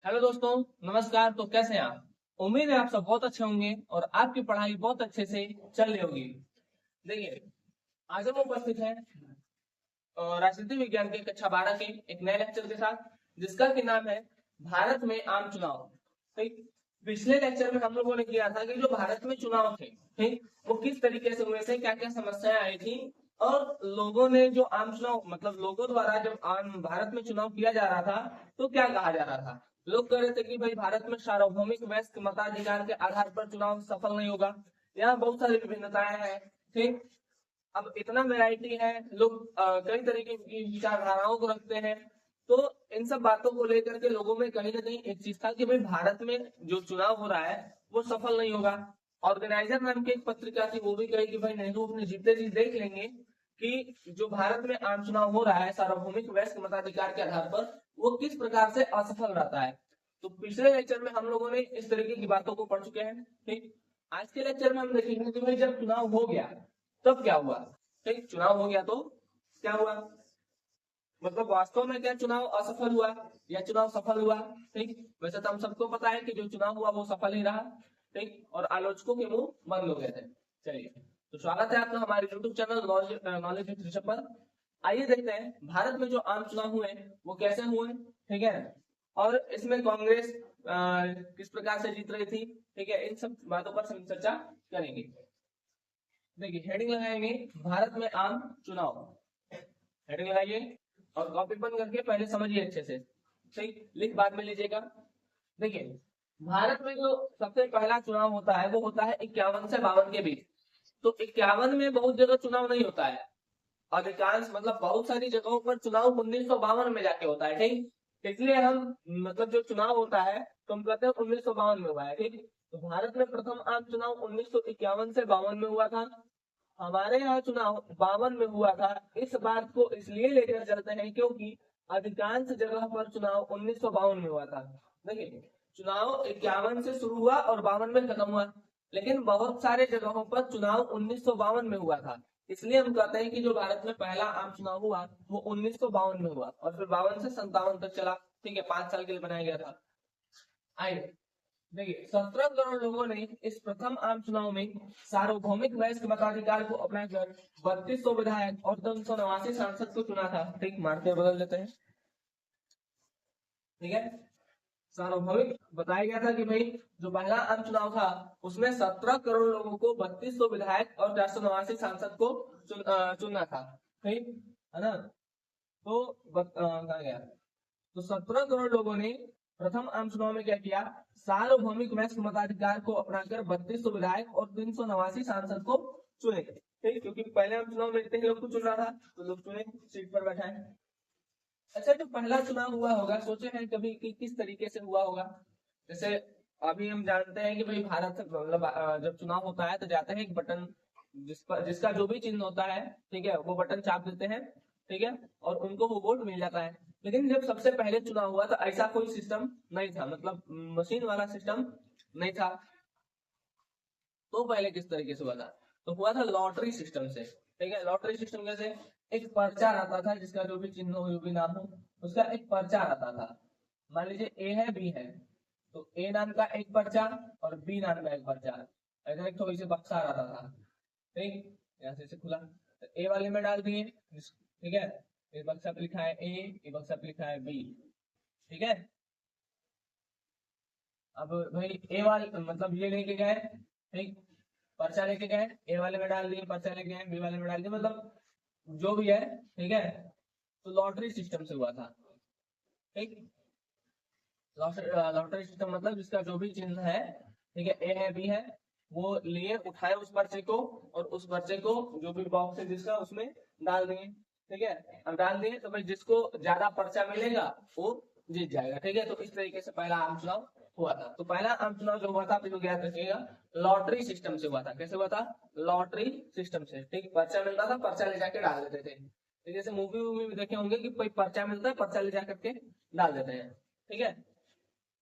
Hello दोस्तों, नमस्कार। तो कैसे हैं आप? उम्मीद है आप सब बहुत अच्छे होंगे और आपकी पढ़ाई बहुत अच्छे से चल रही होगी। देखिए, आज हम उपस्थित हैं राजनीति विज्ञान के कक्षा 12 के एक नए लेक्चर के साथ, जिसका कि नाम है भारत में आम चुनाव। ठीक। पिछले लेक्चर में हम लोगों ने किया था कि जो भारत में चुनाव थे, ठीक, वो किस तरीके से हुए थे, क्या क्या समस्याएं आई थी, और लोगों ने जो आम चुनाव मतलब लोगों द्वारा जब आम भारत में चुनाव किया जा रहा था तो क्या कहा जा रहा था। लोग कह रहे थे कि भाई भारत में सार्वभौमिक वयस्क मताधिकार के आधार पर चुनाव सफल नहीं होगा। यहाँ बहुत सारी विभिन्नताएं हैं। ठीक। अब इतना वैरायटी है, लोग कई तरीके की विचारधाराओं को रखते हैं। तो इन सब बातों को लेकर के लोगों में कहीं ना कहीं एक चीज था कि भाई भारत में जो चुनाव हो रहा है वो सफल नहीं होगा। ऑर्गेनाइजर नाम की एक पत्रिका थी, वो भी कही कि भाई नेहरू अपने जीते जी देख लेंगे कि जो भारत में आम चुनाव हो रहा है सार्वभौमिक वयस्क मताधिकार के आधार पर, वो किस प्रकार से असफल रहता है। तो पिछले लेक्चर में हम लोगों ने इस तरीके की बातों को पढ़ चुके हैं। ठीक। आज के लेक्चर में हम देखेंगे कि भाई जब चुनाव हो गया तब क्या हुआ। ठीक, चुनाव हो गया तो क्या हुआ, मतलब वास्तव में क्या चुनाव असफल हुआ या चुनाव सफल हुआ। ठीक, वैसे तो हम सबको पता है कि जो चुनाव हुआ वो सफल ही रहा। ठीक, और आलोचकों के मुंह बंद हो गए थे। चलिए, तो स्वागत है आपका हमारे YouTube channel knowledge with Rishabh पर। आइए देखते हैं भारत में जो आम चुनाव हुए वो कैसे हुए। ठीक है, और इसमें कांग्रेस किस प्रकार से जीत रही थी। ठीक है, इन सब बातों पर हम चर्चा करेंगे। देखिए, हेडिंग लगाएंगे भारत में आम चुनाव। हेडिंग लगाइए और कॉपी बंद करके पहले समझिए अच्छे से। ठीक, लिख बाद में लीजिएगा। देखिए, भारत में जो सबसे पहला चुनाव होता है वो होता है 51 से 52 के बीच। तो 51 में बहुत जगह चुनाव नहीं होता है। अधिकांश मतलब बहुत सारी जगहों पर चुनाव 1952 में जाके होता है। ठीक, इसलिए हम मतलब जो चुनाव होता है तो हम कहते हैं 1952 में हुआ है। ठीक, तो भारत में प्रथम आम चुनाव 1951 से 52 में हुआ था। हमारे यहाँ चुनाव 52 में हुआ था। इस बात को इसलिए लेकर चलते हैं क्योंकि अधिकांश जगह पर चुनाव 1952 में हुआ था। देखिए, चुनाव 51 से शुरू हुआ और 52 में खत्म हुआ, लेकिन बहुत सारे जगहों पर चुनाव 1952 में हुआ था। इसलिए हम कहते हैं कि जो भारत में पहला आम चुनाव हुआ वो 1952 में हुआ और फिर 52 से 57 तक चला। ठीक है, 5 साल के लिए बनाया गया था। आइए देखिए, 17 करोड़ लोगों ने इस प्रथम आम चुनाव में सार्वभौमिक वयस्क मताधिकार को अपनाकर 3200 विधायक और 289 सांसद को चुना था। ठीक, मारते बदल देते हैं। ठीक है, सार्वभौमिक बताया गया था कि भाई जो पहला आम चुनाव था उसमें 17 करोड़ लोगों को 3200 विधायक और 489 सांसद को चुनना था। ठीक है ना। तो कहा गया, तो 17 करोड़ लोगों ने प्रथम आम चुनाव में क्या किया, सार्वभौमिक वयस्क मताधिकार को अपनाकर 3200 विधायक और 389 सांसद को चुने। ठीक, क्योंकि पहले आम चुनाव में इतने ही लोग को चुन रहा था तो लोग चुने, सीट पर बैठा है। अच्छा, जो पहला चुनाव हुआ होगा सोचे हैं कभी कि किस तरीके से हुआ होगा। जैसे अभी हम जानते हैं कि भाई भारत मतलब जब चुनाव होता है तो जाते हैं एक बटन जिसका जो भी चिन्ह होता है, ठीक है, वो बटन चाप देते हैं। ठीक है, और उनको वो वोट मिल जाता है। लेकिन जब सबसे पहले चुनाव हुआ तो ऐसा कोई सिस्टम नहीं था, मतलब मशीन वाला सिस्टम नहीं था। तो पहले किस तरीके से हुआ था, तो हुआ था लॉटरी सिस्टम से। ठीक है, लॉटरी सिस्टम कैसे, एक पर्चा आता था जिसका जो भी चिन्ह हो जो भी नाम हो उसका एक पर्चा आता था। मान लीजिए ए है बी है, तो ए नाम का एक पर्चा और बी नाम का एक पर्चा, ऐसा एक थोड़ी सी बक्सा आता था। ठीक, यहाँ से खुला तो ए वाले में डाल दिए। ठीक है, इस बक्सा पे लिखा है ए, इस बक्सा पे लिखा है बी। ठीक है, अब भाई ए वाले मतलब ये लेके गए, ठीक, पर्चा लेके गए, ए वाले में डाल दिए, पर्चा लेके गए बी वाले में डाल दिए, मतलब जो भी है। ठीक है, तो लॉटरी सिस्टम से हुआ था। ठीक, लॉटरी सिस्टम मतलब जिसका जो भी चिन्ह है, ठीक है, ए है बी है, वो लिए उठाए उस पर्चे को और उस पर्चे को जो भी बॉक्स है जिसका उसमें डाल देंगे। ठीक है, अब डाल दिए तो भाई जिसको ज्यादा पर्चा मिलेगा वो जीत जाएगा। ठीक है, तो इस तरीके से पहला आम चुनाव हुआ था। तो पहला आम चुनाव जो हुआ था आप याद रखिएगा, लॉटरी सिस्टम से हुआ था। कैसे हुआ था, लॉटरी सिस्टम से। ठीक, पर्चा मिलता था, पर्चा ले जाके डाल देते थे। तो जैसे मूवी वूवी में देखे होंगे कि कोई पर्चा मिलता है, पर्चा ले जा करके डाल देते हैं। ठीक है,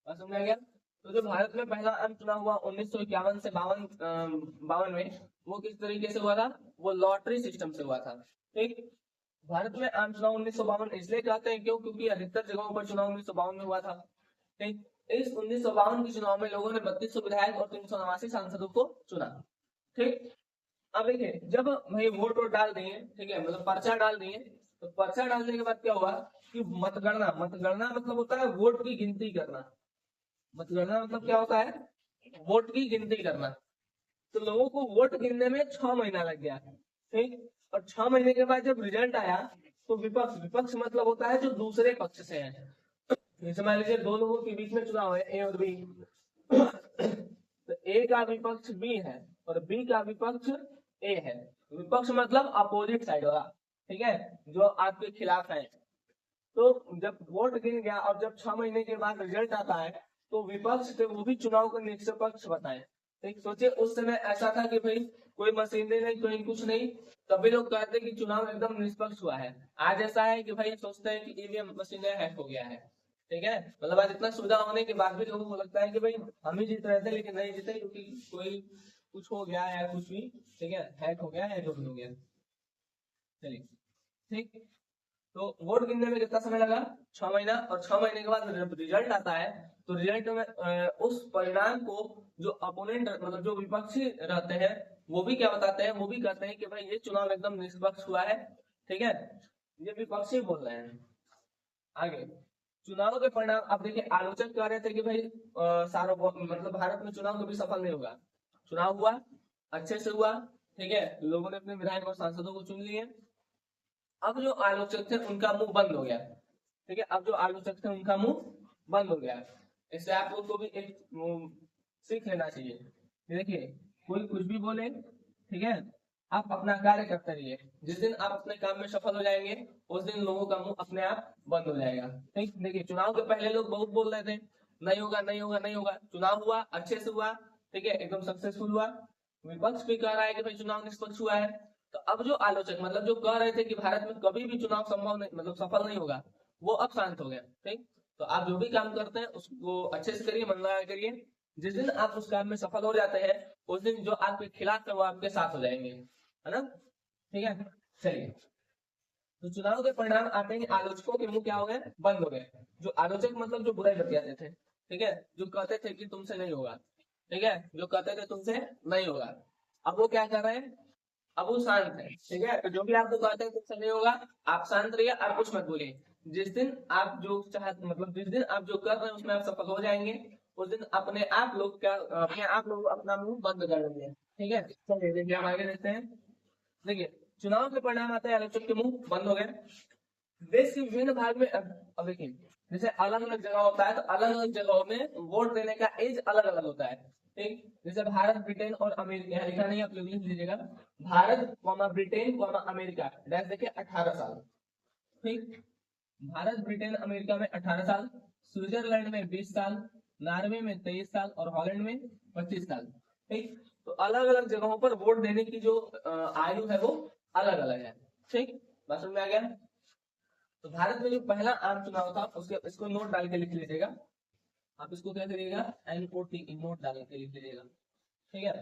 बात समझ आ गया। तो जो भारत में पहला आम चुनाव हुआ 1951 से 52 में, वो किस तरीके से हुआ था, वो लॉटरी सिस्टम से हुआ था। ठीक, भारत में आम चुनाव 1952 इसलिए कहते हैं क्यों, क्योंकि अधिकतर जगहों पर चुनाव 1952 में हुआ था। ठीक, इस 1952 के चुनाव में लोगों ने 3200 विधायक और 389 सांसदों को चुना। ठीक, अब देखिए जब भाई वोट वोट डाल दिए, ठीक है, मतलब पर्चा डाल दिए, तो पर्चा डालने के बाद क्या हुआ कि मतगणना, मतगणना मतलब होता है वोट की गिनती करना। मतगणना मतलब क्या होता है, वोट की गिनती करना। तो लोगों को वोट गिनने में 6 महीना लग गया। ठीक, और 6 महीने के बाद जब रिजल्ट आया तो विपक्ष, विपक्ष मतलब होता है जो दूसरे पक्ष से है, जैसे मान लीजिए दो लोगों के बीच में चुनाव है, ए और बी, तो ए का विपक्ष बी है और बी का विपक्ष ए है। विपक्ष मतलब अपोजिट साइड वाला, ठीक है, जो आपके खिलाफ है। तो जब वोट गिन गया और जब 6 महीने के बाद रिजल्ट आता है तो विपक्ष थे वो भी चुनाव को निष्पक्ष बताए। ठीक, सोचिए उस समय ऐसा था कि भाई कोई मशीनें नहीं, कोई कुछ नहीं, तभी लोग कहते कि चुनाव एकदम निष्पक्ष हुआ है। आज ऐसा है कि भाई सोचते हैं कि ईवीएम मशीनें हैक हो गया है। ठीक है, मतलब आज इतना सुविधा होने के बाद भी लोगों को लगता है कि भाई हम ही जीत रहे थे, लेकिन नहीं जीते क्योंकि कोई कुछ हो गया या कुछ भी, ठीक है, हैक हो गया या जो भी हो गया। चलिए, ठीक, तो वोट गिनने में कितना समय लगा, 6 महीना, और 6 महीने के बाद जब रिजल्ट आता है तो रिजल्ट में उस परिणाम को जो अपोनेंट मतलब जो विपक्षी रहते हैं वो भी क्या बताते हैं, वो भी कहते हैं कि भाई ये चुनाव एकदम निष्पक्ष हुआ है। ठीक है, ये विपक्षी बोल रहे हैं। आगे चुनाव के परिणाम, अब देखिए आलोचक कह रहे थे कि भाई मतलब भारत में चुनाव कभी सफल नहीं होगा। चुनाव हुआ, अच्छे से हुआ, ठीक है, लोगों ने अपने विधायक और सांसदों को चुन लिए। अब जो आलोचक थे उनका मुंह बंद हो गया। ठीक है, अब जो आलोचक थे उनका मुंह बंद हो गया। इससे आप लोग को भी एक सीख लेना चाहिए। देखिए कोई कुछ भी बोले, ठीक है, आप अपना कार्य करते रहिए। जिस दिन आप अपने काम में सफल हो जाएंगे उस दिन लोगों का मुंह अपने आप बंद हो जाएगा। ठीक, देखिए चुनाव के पहले लोग बहुत बोल रहे थे नहीं होगा नहीं होगा नहीं होगा, चुनाव हुआ, अच्छे से हुआ, ठीक है, एकदम सक्सेसफुल हुआ। विपक्ष भी कह रहा है कि भाई चुनाव निष्पक्ष हुआ है। तो अब जो आलोचक मतलब जो कह रहे थे कि भारत में कभी भी चुनाव संभव नहीं, मतलब सफल नहीं होगा, वो अब शांत हो गए। ठीक, तो आप जो भी काम करते हैं उसको अच्छे से करिए, मन लगा करिए। जिस दिन आप उस काम में सफल हो जाते हैं उस दिन जो आपके खिलाफ है वो आपके साथ हो जाएंगे, है ना। ठीक है, चलिए, तो चुनाव के परिणाम आते ही आलोचकों के मुंह क्या हो गए, बंद हो गए। जो आलोचक मतलब जो बुराई बतियाते थे, ठीक है, जो कहते थे कि तुमसे नहीं होगा, ठीक है, जो कहते थे तुमसे नहीं होगा, अब वो क्या कर रहे हैं, अब वो शांत है। ठीक है, तो जो भी आपको कहते हैं तुमसे नहीं होगा, आप शांत रहिए, आप कुछ मत बोलिए। जिस दिन आप जो चाहते मतलब जिस दिन आप जो कर रहे हैं उसमें आप सफल हो जाएंगे उस दिन अपने आप लोग क्या, अपने आप लोग अपना मुंह बंद कर देंगे। ठीक है, चलिए देखिए हम आगे देखते हैं। देखिए चुनाव के परिणाम आते हैं, आलोचक के मुंह बंद हो गए। देश के विभिन्न भाग में अब देखिए जैसे अलग अलग जगह होता है तो अलग अलग जगहों में वोट देने का एज अलग अलग होता है। ठीक, जैसे भारत, ब्रिटेन और अमेरिका, यहाँ लिखा नहीं आप लोग लिख लीजिएगा, भारत ब्रिटेन अमेरिका डैश देखिए 18 साल। ठीक, भारत, ब्रिटेन, अमेरिका में 18 साल, स्विट्जरलैंड में 20 साल, नॉर्वे में 23 साल और हॉलैंड में 25 साल। ठीक, तो अलग अलग जगहों पर वोट देने की जो आयु है वो अलग अलग है। ठीक, बात समझ में आ गया। तो भारत में जो पहला आम चुनाव था उसके इसको नोट डाल के लिख लीजिएगा। आप इसको क्या करिएगा, NOT नोट डाल के लिख लीजिएगा। ठीक है,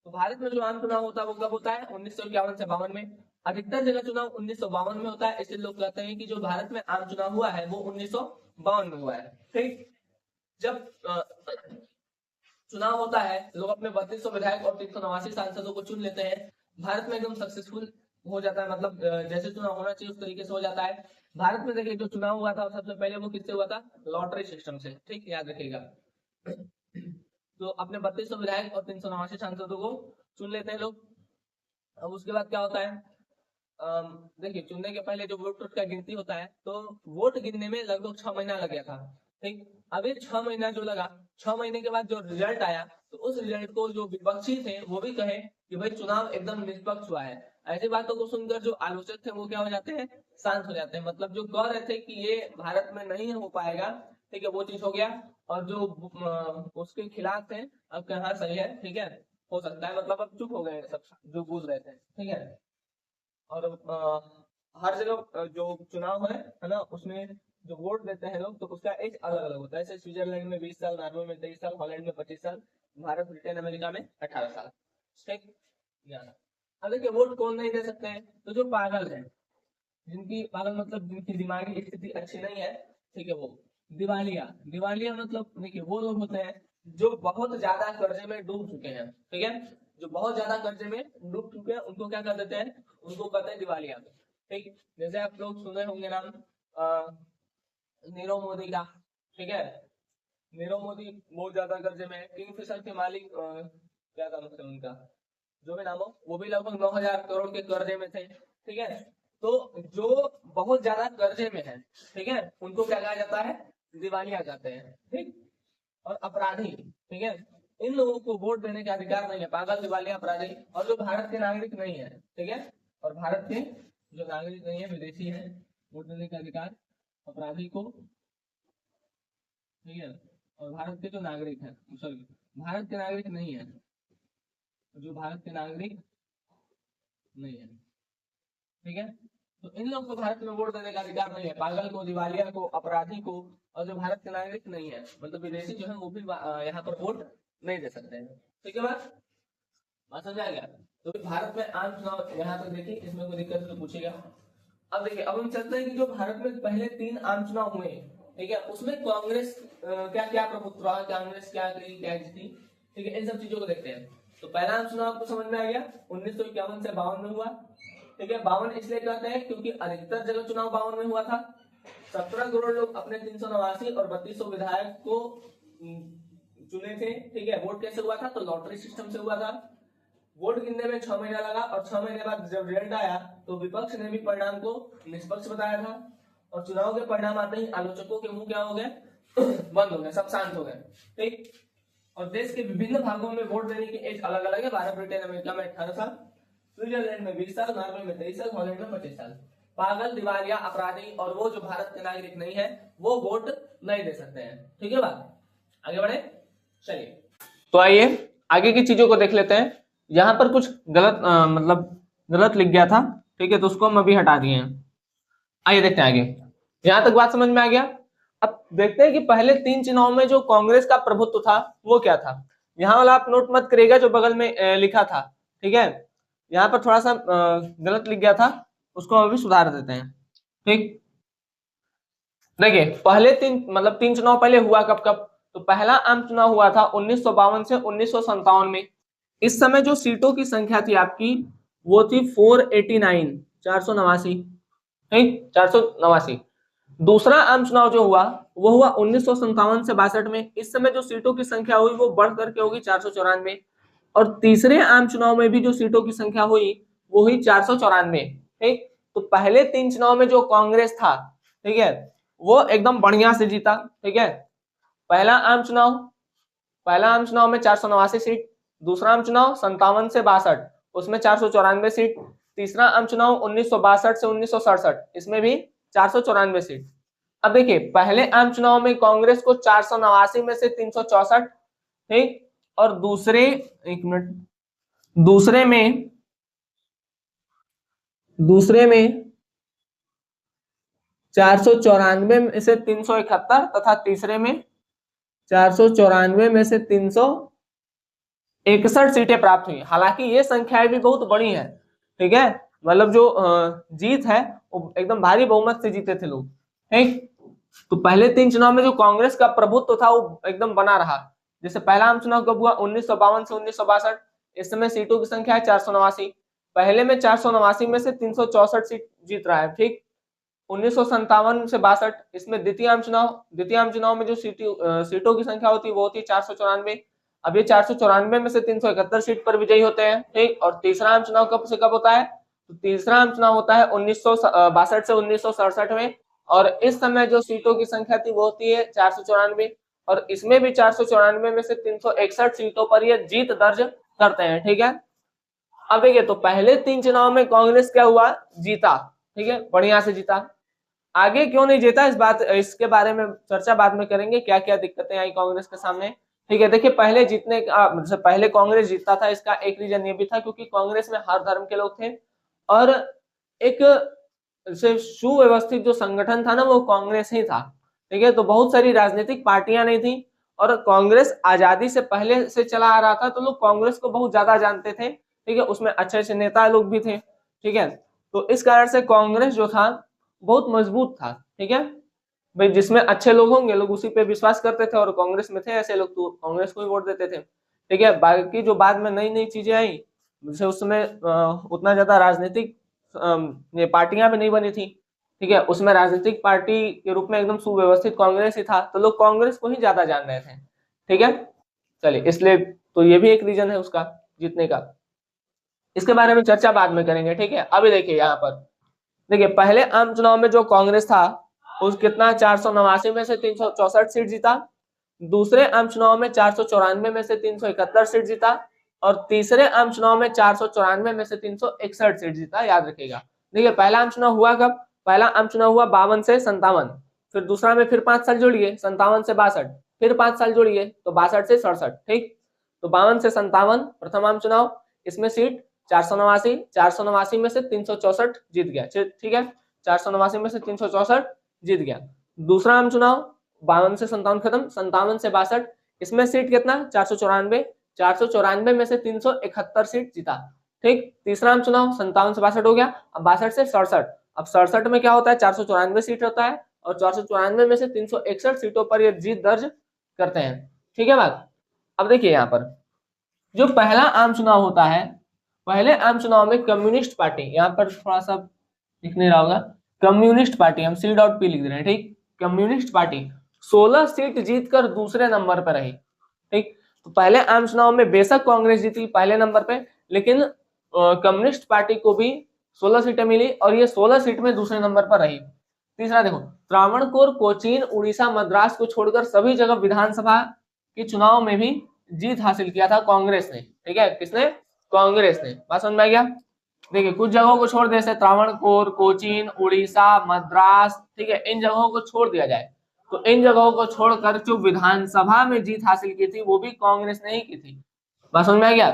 तो भारत में जो आम चुनाव होता है वो कब होता है, 1951 से 52 में। अधिकतर जगह चुनाव 1952 में होता है, इसलिए लोग कहते हैं कि जो भारत में आम चुनाव हुआ है वो 1952 में हुआ है। ठीक, जब चुनाव होता है लोग अपने 3200 विधायक और 389 सांसदों को चुन लेते हैं, भारत में एकदम सक्सेसफुल हो जाता है, मतलब जैसे चुनाव होना चाहिए उस तरीके से हो जाता है। भारत में देखिए जो चुनाव हुआ था सबसे पहले वो किससे हुआ था, लॉटरी सिस्टम से। ठीक, याद रखिएगा। तो अपने 3200 विधायक और 389 सांसदों को चुन लेते हैं लोग। अब उसके बाद क्या होता है, देखिए चुनने के पहले जो वोट का गिनती होता है तो वोट गिनने में लगभग 6 महीना लग गया था। ठीक, अभी 6 महीना जो लगा, 6 महीने के बाद जो रिजल्ट आया तो उस रिजल्ट को जो विपक्षी थे वो भी कहे कि भाई चुनाव एकदम निष्पक्ष हुआ है। ऐसी बातों को सुनकर जो आलोचक थे वो क्या हो जाते हैं, शांत हो जाते हैं। मतलब जो कह रहे थे कि ये भारत में नहीं हो पाएगा, ठीक है, वो चीज हो गया। और जो उसके खिलाफ थे अब कहा सही है, ठीक है, हो सकता है, मतलब अब चुप हो गए सब जो बोल रहे थे। ठीक है, और हर जगह जो चुनाव है ना, उसमें जो वोट देते हैं लोग तो उसका एज अलग अलग होता है। जैसे स्विट्जरलैंड में 20 साल, नॉर्वे में 23 साल, हॉलैंड में 25 साल, भारत, ब्रिटेन, अमेरिका में 18 साल। ठीक, अब देखिए वोट कौन नहीं दे सकते हैं, तो जो पागल है, जिनकी पागल मतलब जिनकी दिमागी स्थिति अच्छी नहीं है, ठीक है, वो दिवालिया, दिवालिया मतलब देखिए वो लोग होते हैं जो बहुत ज्यादा कर्जे में डूब चुके हैं, ठीक है, जो बहुत ज्यादा कर्जे में डूब चुके हैं उनको क्या कर देते हैं, उनको कहते हैं दिवालिया। ठीक, जैसे आप लोग सुने होंगे नाम नीरव मोदी का, ठीक है, नीरव मोदी बहुत ज्यादा कर्जे में है। किंगफिशर के मालिक क्या था मतलब उनका, जो भी नाम हो, वो भी लगभग 9,000 करोड़ के कर्जे में थे, ठीक है। तो जो बहुत ज्यादा कर्जे में है, ठीक है, उनको क्या कहा जाता है, दिवालिया कहते हैं। ठीक, और अपराधी, ठीक है, इन लोगों को वोट देने का अधिकार नहीं है, पागल, दिवालिया, अपराधी। और जो भारत के नागरिक नहीं है, ठीक है, और भारत के जो नागरिक नहीं है, विदेशी है, वोट देने का अधिकार अपराधी को, ठीक है। और भारत के जो नागरिक है, सॉरी, भारत के नागरिक नहीं है, जो भारत के नागरिक नहीं है, ठीक है, तो इन लोगों को भारत में वोट देने का अधिकार नहीं है, पागल को, दिवालिया को, अपराधी को, और जो भारत के नागरिक नहीं है, मतलब विदेशी जो है वो भी यहाँ पर वोट नहीं दे सकते हैं। ठीक है, बात समझ आ गया। तो भारत में आम चुनाव यहाँ तक देखिए, इसमें कोई दिक्कत तो पूछेगा। अब देखिए, अब हम चलते हैं कि जो भारत में पहले 3 आम चुनाव हुए, ठीक है, उसमें कांग्रेस क्या क्या प्रभुत्व रहा, कांग्रेस क्या करी, क्या जीती, ठीक है, इन सब चीजों को देखते हैं। तो पहला आम चुनाव आपको समझ में आ गया, 1951 से 52 में हुआ, ठीक है। 52 इसलिए कहते हैं क्योंकि अधिकतर जगह चुनाव 52 में हुआ था। 17 करोड़ लोग अपने 389 और 3200 विधायक को चुने थे, ठीक है। वोट कैसे हुआ था, तो लॉटरी सिस्टम से हुआ था। वोट गिनने में 6 महीना लगा, और 6 महीने बाद जब रिजल्ट आया तो विपक्ष ने भी परिणाम को निष्पक्ष बताया था, और चुनाव के परिणाम आते ही आलोचकों के मुंह क्या हो गए, बंद हो गए, सब शांत हो गए। ठीक, और देश के विभिन्न भागों में वोट देने की एज अलग अलग है। भारत, ब्रिटेन, अमेरिका में 18 साल, स्विट्जरलैंड में 20 साल, नॉर्वे में 23 साल, हॉलैंड में 25 साल। पागल, दिवालिया, अपराधी और वो जो भारत के नागरिक नहीं है वो वोट नहीं दे सकते हैं। ठीक है, बात आगे बढ़े, चलिए। तो आइए आगे की चीजों को देख लेते हैं। यहाँ पर कुछ गलत मतलब गलत लिख गया था, ठीक है, तो उसको हम अभी हटा दिए हैं। आइए देखते हैं आगे, यहाँ तक बात समझ में आ गया। अब देखते हैं कि पहले 3 चुनाव में जो कांग्रेस का प्रभुत्व था वो क्या था। यहाँ वाला आप नोट मत करिएगा जो बगल में लिखा था, ठीक है, यहाँ पर थोड़ा सा गलत लिख गया था, उसको हम अभी सुधार देते हैं। ठीक, देखिए पहले 3 चुनाव पहले हुआ कब कब, तो पहला आम चुनाव हुआ था 1952 से 1957 में। इस समय जो सीटों की संख्या थी आपकी वो थी 489, 489, ठीक, 489। दूसरा आम चुनाव जो हुआ वो हुआ 1957 से 62 में। इस समय जो सीटों की संख्या हुई वो बढ़ करके होगी 494। और तीसरे आम चुनाव में भी जो सीटों की संख्या हुई वो हुई 494। ठीक, तो पहले 3 चुनाव में जो कांग्रेस था, ठीक है, वो एकदम बढ़िया से जीता। ठीक है, पहला आम चुनाव में 489 सीट, दूसरा आम चुनाव 57 से 62 उसमें 494 सीट, तीसरा आम चुनाव 1962 से 1967 इसमें भी 494 सीट। अब देखिए पहले आम चुनाव में कांग्रेस को 489 में से 364, ठीक, और दूसरे में 494 में से 371 तथा तीसरे में 494 में से 361 सीटें प्राप्त हुई। हालांकि ये संख्याएं भी बहुत बड़ी है, ठीक है, मतलब जो जीत है वो एकदम भारी बहुमत से जीते थे लोग। ठीक, तो पहले 3 चुनाव में जो कांग्रेस का प्रभुत्व था वो एकदम बना रहा। जैसे पहला आम चुनाव कब हुआ, 1952 से 1962, इस समय सीटों की संख्या है 489, पहले में 489 में से 364 सीट जीत रहा है। ठीक, 1957 से 62 इसमें द्वितीय आम चुनाव में जो सीटों की संख्या होती है वो होती है 494। अब ये 494 में से 371 सीट पर विजयी होते हैं। ठीक, और तीसरा आम चुनाव कब से कब होता है, तो तीसरा आम चुनाव होता है 1962 से 1967 में, और इस समय जो सीटों की संख्या थी वो होती है 494, और इसमें भी 494 में से 361 सीटों पर ये जीत दर्ज करते हैं। ठीक है, अब देखिए तो पहले 3 चुनाव में कांग्रेस क्या हुआ, जीता, ठीक है, बढ़िया से जीता। आगे क्यों नहीं जीता इसके बारे में चर्चा बाद में करेंगे, क्या क्या दिक्कतें आई कांग्रेस के सामने। ठीक है, देखिए पहले जीतने का मतलब पहले कांग्रेस जीतता था, इसका एक रीजन ये भी था क्योंकि कांग्रेस में हर धर्म के लोग थे, और एक सुव्यवस्थित जो संगठन था ना वो कांग्रेस ही था। ठीक है, तो बहुत सारी राजनीतिक पार्टियां नहीं थी, और कांग्रेस आजादी से पहले से चला आ रहा था, तो लोग कांग्रेस को बहुत ज्यादा जानते थे। ठीक है, उसमें अच्छे अच्छे नेता लोग भी थे। ठीक है, तो इस कारण से कांग्रेस जो था बहुत मजबूत था। ठीक है, भाई जिसमें अच्छे लोग होंगे लोग उसी पे विश्वास करते थे, और कांग्रेस में थे ऐसे लोग तो कांग्रेस को ही वोट देते थे। ठीक है, बाकी जो बाद में नई नई चीजें आई, जैसे उस समय उतना ज्यादा राजनीतिक ये पार्टियां भी नहीं बनी थी। ठीक है, उसमें राजनीतिक पार्टी के रूप में एकदम सुव्यवस्थित कांग्रेस ही था, तो लोग कांग्रेस को ही ज्यादा जान रहे थे। ठीक है, चलिए, इसलिए तो ये भी एक रीजन है उसका जीतने का। इसके बारे में चर्चा बाद में करेंगे। ठीक है, अभी देखिए यहाँ पर, देखिए पहले आम चुनाव में जो कांग्रेस था उस कितना 489 में से 364 सीट जीता। दूसरे आम चुनाव में 494 में से 371 सीट जीता। और तीसरे आम चुनाव में 494 में से 361 सीट जीता, याद रखिएगा। देखिए पहला आम चुनाव हुआ कब? पहला आम चुनाव हुआ 52 से 57। फिर दूसरा में फिर 5 साल जोड़िए, 57 से 62, फिर 5 साल जोड़िए तो 62 से 67। ठीक, तो 52 से 57 प्रथम आम चुनाव, इसमें सीट 489, 489 में से 364 जीत गया। ठीक है, 489 में से 364 जीत गया। दूसरा आम चुनाव 52 से 57 खत्म, 57 से 62, इसमें सीट कितना 494, 494 में से 371 सीट जीता। ठीक, तीसरा आम चुनाव 57 से 62 हो गया। अब 62 से 67, अब 67 में क्या होता है 494 सीट होता है, और 494 में से 361 सीटों पर ये जीत दर्ज करते हैं। ठीक है बात। अब देखिए यहाँ पर जो पहला आम चुनाव होता है, पहले आम चुनाव में कम्युनिस्ट पार्टी, यहाँ पर थोड़ा सा लिख नहीं रहा होगा, कम्युनिस्ट पार्टी हम C.P लिख दे रहे हैं। ठीक, कम्युनिस्ट पार्टी 16 सीट जीतकर दूसरे नंबर पर रही। ठीक, तो पहले आम चुनाव में बेशक कांग्रेस जीती पहले नंबर पे, लेकिन कम्युनिस्ट पार्टी को भी 16 सीटें मिली और ये 16 सीट में दूसरे नंबर पर रही। तीसरा देखो, त्रावणकोर, कोचीन, उड़ीसा, मद्रास को छोड़कर सभी जगह विधानसभा के चुनाव में भी जीत हासिल किया था कांग्रेस ने। ठीक है, किसने? कांग्रेस ने। बात समझ में आ गया? देखिए कुछ जगहों को छोड़ दे, जैसे त्रावणकोर, कोचीन, उड़ीसा, मद्रास, ठीक है, इन जगहों को छोड़ दिया जाए तो इन जगहों को छोड़कर जो विधानसभा में जीत हासिल की थी वो भी कांग्रेस ने ही की थी। बात समझ में आ गया?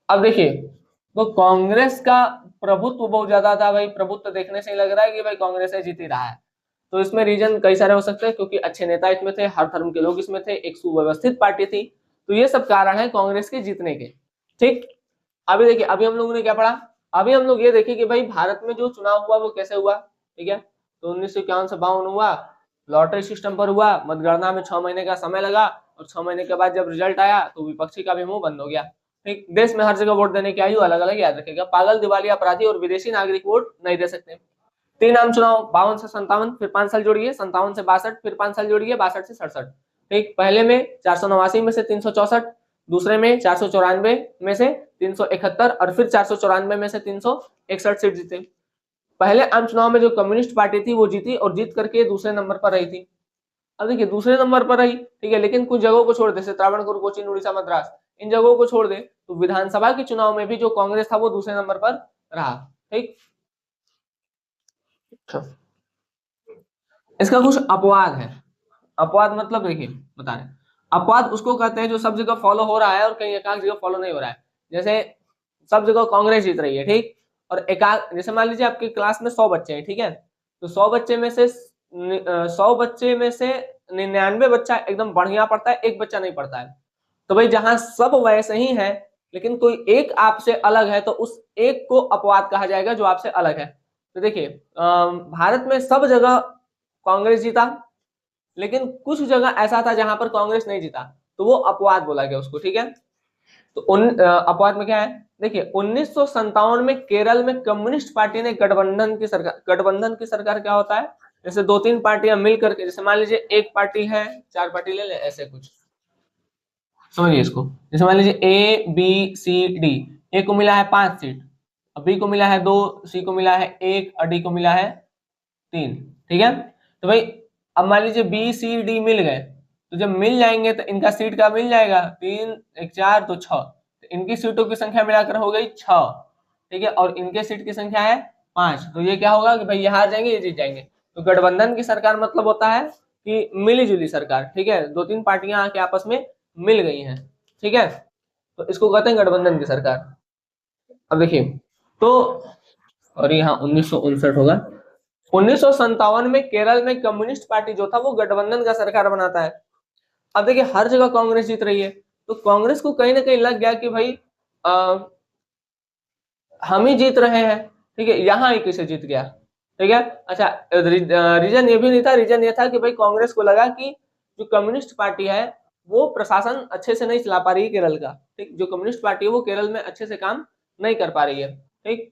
अब देखिए, तो कांग्रेस का प्रभुत्व बहुत ज्यादा था भाई, प्रभुत्व देखने से ही लग रहा है कि भाई कांग्रेस से जीत ही रहा है। तो इसमें रीजन कई सारे हो सकते हैं, क्योंकि अच्छे नेता इसमें थे, हर धर्म के लोग इसमें थे, एक सुव्यवस्थित पार्टी थी, तो ये सब कारण है कांग्रेस के जीतने के। ठीक, अभी देखिए, अभी हम लोगों ने क्या पढ़ा? अभी हम लोग ये देखें कि भाई भारत में जो चुनाव हुआ वो कैसे हुआ। ठीक है, तो 1951 से 52 हुआ, लॉटरी सिस्टम पर हुआ, मतगणना में 6 महीने का समय लगा, और 6 महीने के बाद जब रिजल्ट आया तो विपक्षी का भी मुंह बंद हो गया। ठीक, देश में हर जगह वोट देने की आयु अलग अलग, याद रखेगा, पागल, दिवालिया, अपराधी और विदेशी नागरिक वोट नहीं दे सकते। तीन आम चुनाव 52 से 57, फिर 5 साल जोड़िए, 57 से 62, फिर 5 साल जोड़िए, 62 से 67। ठीक, पहले में 489 में से 364, दूसरे में 494 में से 371, और फिर 494 में से 361 सीट जीते। पहले आम चुनाव में जो कम्युनिस्ट पार्टी थी वो जीती और जीत करके दूसरे नंबर पर रही थी। अब देखिए दूसरे नंबर पर रही, ठीक है, लेकिन कुछ जगहों को छोड़ दे, जैसे त्रावणकोर, कोचीन, उड़ीसा, मद्रास, इन जगहों को छोड़ दे तो विधानसभा के चुनाव में भी जो कांग्रेस था वो दूसरे नंबर पर रहा। ठीक, इसका कुछ अपवाद है। अपवाद मतलब देखिए बता रहे, अपवाद उसको कहते हैं जो सब जगह फॉलो हो रहा है और कहीं एकाध जगह फॉलो नहीं हो रहा है। जैसे सब जगह कांग्रेस जीत रही है, ठीक, और एकाध, जैसे मान लीजिए आपकी क्लास में 100 बच्चे हैं, ठीक है, तो 100 बच्चे में से 100 बच्चे में से 99 बच्चा एकदम बढ़िया पढ़ता है, एक बच्चा नहीं पढ़ता है। तो भाई जहां सब वैसे ही है लेकिन कोई एक आपसे अलग है तो उस एक को अपवाद कहा जाएगा जो आपसे अलग है। तो देखिए भारत में सब जगह कांग्रेस जीता, लेकिन कुछ जगह ऐसा था जहां पर कांग्रेस नहीं जीता, तो वो अपवाद बोला गया उसको। ठीक है, तो अपवाद में क्या है, देखिए 1957 में केरल में कम्युनिस्ट पार्टी ने गठबंधन की सरकार क्या होता है, जैसे दो तीन पार्टियां मिल करके, जैसे मान लीजिए एक पार्टी है, 4 पार्टी ले ले, ऐसे कुछ समझिए इसको। जैसे मान लीजिए A B C D, ए को मिला है 5 सीट, बी को मिला है 2, सी को मिला है 1 और डी को मिला है 3। ठीक है, तो भाई अब मान लीजिए B C D मिल गए, तो जब मिल जाएंगे तो इनका सीट का मिल जाएगा, 3 1 4 तो 6, तो इनकी सीटों की संख्या मिलाकर हो गई 6। ठीक है, और इनके सीट की संख्या है 5, तो ये क्या होगा कि भाई ये हार जाएंगे, ये जीत जाएंगे। तो गठबंधन की सरकार मतलब होता है कि मिली जुली सरकार। ठीक है, दो तीन पार्टियां आके आपस में मिल गई हैं। ठीक है, तो इसको कहते हैं गठबंधन की सरकार। अब देखिए, तो और यहाँ 1959 होगा। 1957 में केरल में कम्युनिस्ट पार्टी जो था वो गठबंधन का सरकार बनाता है। अब देखिए हर जगह कांग्रेस जीत रही है, तो कांग्रेस को कहीं ना कहीं लग गया कि भाई हम ही जीत रहे हैं। ठीक है, यहाँ ही कैसे जीत गया, ठीक है। अच्छा, रीजन ये भी नहीं था, रीजन ये था कि भाई कांग्रेस को लगा कि जो कम्युनिस्ट पार्टी है वो प्रशासन अच्छे से नहीं चला पा रही है केरल का। ठीक, जो कम्युनिस्ट पार्टी है वो केरल में अच्छे से काम नहीं कर पा रही है। ठीक,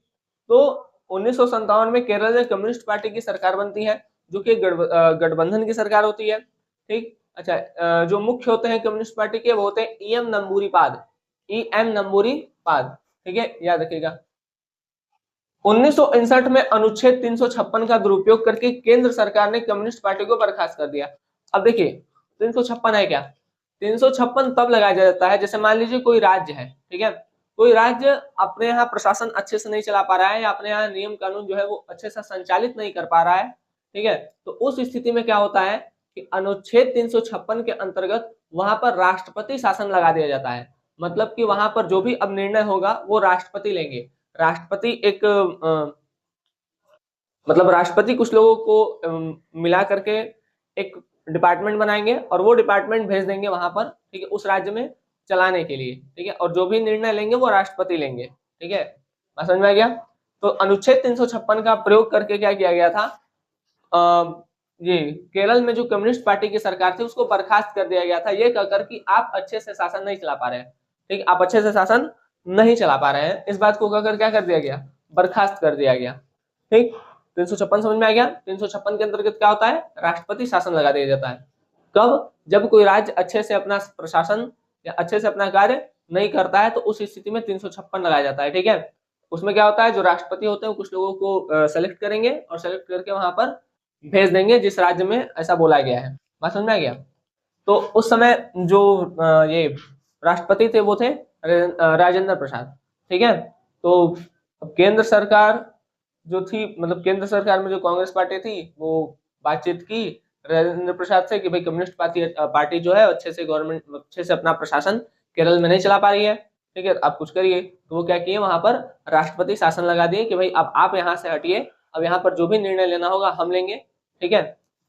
तो 1957 में केरल में कम्युनिस्ट पार्टी की सरकार बनती है, जो कि गठबंधन की सरकार होती है। ठीक, अच्छा, जो मुख्य होते हैं कम्युनिस्ट पार्टी के वो होते हैं ई.एम. नंबूरीपाद, ई.एम. नंबूरीपाद। ठीक है, याद रखिएगा। 1959 में अनुच्छेद 356 का दुरुपयोग करके केंद्र सरकार ने कम्युनिस्ट पार्टी को बर्खास्त कर दिया। अब देखिए 356 है क्या, 356 तब लगाया जाता है जैसे मान लीजिए कोई राज्य है, ठीक है, कोई राज्य अपने यहाँ प्रशासन अच्छे से नहीं चला पा रहा है या अपने यहाँ नियम कानून जो है वो अच्छे से संचालित नहीं कर पा रहा है। ठीक है, तो उस स्थिति में क्या होता है कि अनुच्छेद 356 के अंतर्गत वहां पर राष्ट्रपति शासन लगा दिया जाता है। मतलब कि वहां पर जो भी अब निर्णय होगा वो राष्ट्रपति लेंगे। राष्ट्रपति एक मतलब राष्ट्रपति कुछ लोगों को मिला करके एक डिपार्टमेंट बनाएंगे और वो डिपार्टमेंट भेज देंगे वहां पर, ठीक है, उस राज्य में चलाने के लिए। ठीक है, और जो भी निर्णय लेंगे वो राष्ट्रपति लेंगे। ठीक है, बात समझ में आ गया। तो अनुच्छेद 356 का प्रयोग करके क्या किया गया था, ये केरल में जो कम्युनिस्ट पार्टी की सरकार थी उसको बर्खास्त कर दिया गया था, ये कहकर कि आप अच्छे से शासन नहीं चला पा रहे हैं। ठीक, आप अच्छे से शासन नहीं चला पा रहे हैं, इस बात को कहकर क्या कर दिया गया, बर्खास्त कर दिया गया। ठीक, 356 समझ में आ गया। 356 के अंतर्गत क्या होता है, राष्ट्रपति शासन लगा दिया जाता है। कब, जब कोई राज्य अच्छे से अपना प्रशासन या अच्छे से अपना कार्य नहीं करता है तो उस स्थिति में 356 लगाया जाता है। ठीक है, उसमें क्या होता है, जो राष्ट्रपति होते हैं कुछ लोगों को सेलेक्ट करेंगे और सेलेक्ट करके वहां पर भेज देंगे जिस राज्य में ऐसा बोला गया है। बात समझ में आ गया। तो उस समय जो ये राष्ट्रपति थे वो थे राजेंद्र प्रसाद। ठीक है, तो केंद्र सरकार जो थी, मतलब केंद्र सरकार में जो कांग्रेस पार्टी थी वो बातचीत की राजेंद्र प्रसाद से कि भाई कम्युनिस्ट पार्टी जो है अच्छे से गवर्नमेंट अच्छे से अपना प्रशासन केरल में नहीं चला पा रही है। ठीक है, आप कुछ करिए। तो वो क्या किए, वहां पर राष्ट्रपति शासन लगा दिए कि भाई अब आप यहाँ से हटिए, अब यहाँ पर जो भी निर्णय लेना होगा हम लेंगे। ठीक है,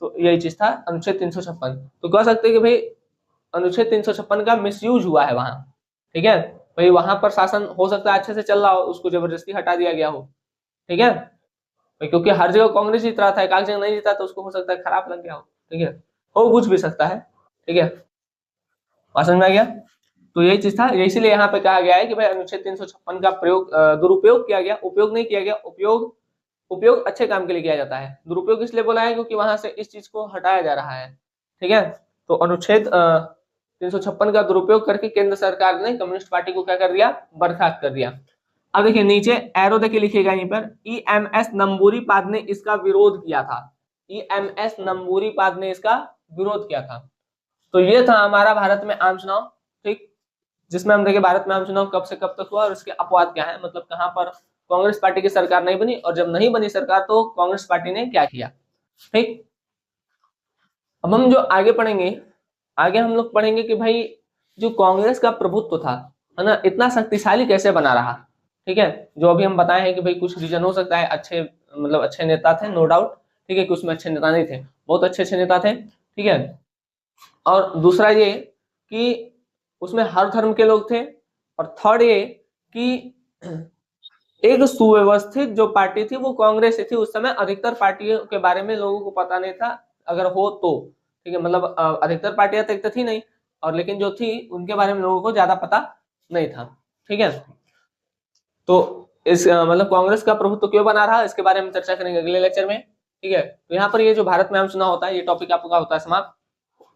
तो यही चीज था अनुच्छेद 356। तो कह सकते हैं कि भाई अनुच्छेद 356 का मिसयूज हुआ है वहां। ठीक है, भाई वहां पर शासन हो सकता है अच्छे से चल रहा हो, उसको जबरदस्ती हटा दिया गया हो। ठीक है, क्योंकि हर जगह कांग्रेस जीत रहा था, एक जगह नहीं जीता तो उसको हो सकता है खराब लग गया हो। ठीक है, हो कुछ भी सकता है। ठीक है, समझ में आ गया। तो यही चीज था, इसीलिए यहाँ पे कहा गया है कि भाई अनुच्छेद 356 का प्रयोग दुरुपयोग किया गया, उपयोग नहीं किया गया। उपयोग उपयोग अच्छे काम के लिए किया जाता है, दुरुपयोग इसलिए बोला है क्योंकि वहां से इस चीज को हटाया जा रहा है। ठीक है, तो अनुच्छेद 356 का दुरुपयोग करके केंद्र सरकार ने कम्युनिस्ट पार्टी को क्या कर दिया, बर्खास्त कर दिया। अब देखिए नीचे एरो देखिए लिखिएगा यहीं पर, ई.एम.एस. नंबूरीपाद ने इसका विरोध किया था। ई.एम.एस. नंबूरीपाद ने इसका विरोध किया था। तो ये था हमारा भारत में आम चुनाव। ठीक, जिसमें हम देखे भारत में आम चुनाव कब से कब तक हुआ और उसके अपवाद क्या है, मतलब कहां पर कांग्रेस पार्टी की सरकार नहीं बनी और जब नहीं बनी सरकार तो कांग्रेस पार्टी ने क्या किया। ठीक, अब हम जो आगे पढ़ेंगे, आगे हम लोग पढ़ेंगे कि भाई जो कांग्रेस का प्रभुत्व था, है ना, इतना शक्तिशाली कैसे बना रहा। ठीक है, जो अभी हम बताए हैं कि भाई कुछ रीजन हो सकता है, अच्छे मतलब अच्छे नेता थे नो डाउट। ठीक है, कि उसमें अच्छे नेता नहीं थे, बहुत अच्छे अच्छे नेता थे। ठीक है, और दूसरा ये कि उसमें हर धर्म के लोग थे। और थर्ड ये कि एक सुव्यवस्थित जो पार्टी थी वो कांग्रेस थी। उस समय अधिकतर पार्टियों के बारे में लोगों को पता नहीं था, अगर हो तो। ठीक है, मतलब अधिकतर पार्टियां तो थी नहीं, और लेकिन जो थी उनके बारे में लोगों को ज्यादा पता नहीं था। ठीक है, तो इस मतलब कांग्रेस का प्रभुत्व क्यों बना रहा इसके बारे में चर्चा करेंगे अगले लेक्चर में। ठीक है, तो यहाँ पर ये जो भारत में आम चुनाव होता है ये टॉपिक आपका होता है समाप्त।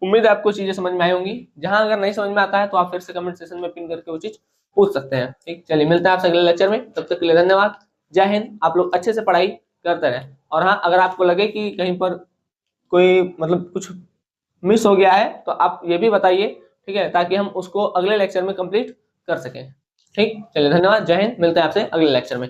उम्मीद है आपको चीजें समझ में आई होंगी। जहां अगर नहीं समझ में आता है तो आप फिर से कमेंट सेक्शन में पिन करके वो चीज पूछ सकते हैं। ठीक, चलिए मिलते हैं आपसे अगले लेक्चर में, तब तक के लिए धन्यवाद। जय हिंद। आप लोग अच्छे से पढ़ाई करते रहें। और हाँ, अगर आपको लगे कि कहीं पर कोई मतलब कुछ मिस हो गया है तो आप ये भी बताइए। ठीक है, ताकि हम उसको अगले लेक्चर में कंप्लीट कर सकें। ठीक, चलिए धन्यवाद, जय हिंद, मिलते हैं आपसे अगले लेक्चर में।